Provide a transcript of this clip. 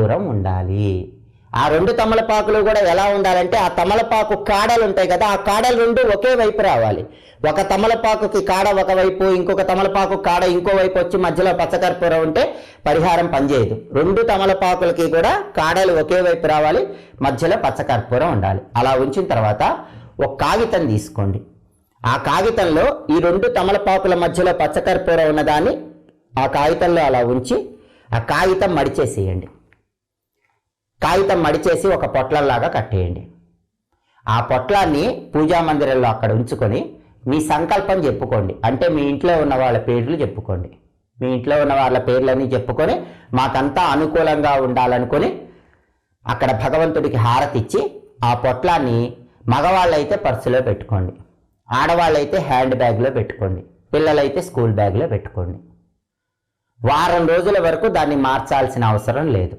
కర్పూరం ఉండాలి. ఆ 2 తమలపాకులు కూడా ఎలా ఉండాలంటే ఆ తమలపాకు కాడలు ఉంటాయి కదా, ఆ కాడలు 2 ఒకే వైపు రావాలి. ఒక తమలపాకుకి కాడ ఒకవైపు, ఇంకొక తమలపాకు కాడ ఇంకో వైపు వచ్చి మధ్యలో పచ్చకర్పూరం ఉంటే పరిహారం పనిచేయదు. 2 తమలపాకులకి కూడా కాడలు ఒకే వైపు రావాలి, మధ్యలో పచ్చకర్పూరం ఉండాలి. అలా ఉంచిన తర్వాత ఒక కాగితం తీసుకోండి. ఆ కాగితంలో ఈ 2 తమలపాకుల మధ్యలో పచ్చకర్పూరం ఉన్నదాన్ని ఆ కాగితంలో అలా ఉంచి ఆ కాగితం మడిచేసేయండి. కాగితం మడిచేసి ఒక పొట్లంలాగా కట్టేయండి. ఆ పొట్లాన్ని పూజా మందిరంలో అక్కడ ఉంచుకొని మీ సంకల్పం చెప్పుకోండి. అంటే మీ ఇంట్లో ఉన్న వాళ్ళ పేర్లు చెప్పుకోండి. మీ ఇంట్లో ఉన్న వాళ్ళ పేర్లన్నీ చెప్పుకొని మాకంతా అనుకూలంగా ఉండాలనుకొని అక్కడ భగవంతుడికి హారతి ఇచ్చి ఆ పొట్లాన్ని మగవాళ్ళైతే పర్సులో పెట్టుకోండి, ఆడవాళ్ళైతే హ్యాండ్ బ్యాగ్లో పెట్టుకోండి, పిల్లలైతే స్కూల్ బ్యాగ్లో పెట్టుకోండి. వారం రోజుల వరకు దాన్ని మార్చాల్సిన అవసరం లేదు.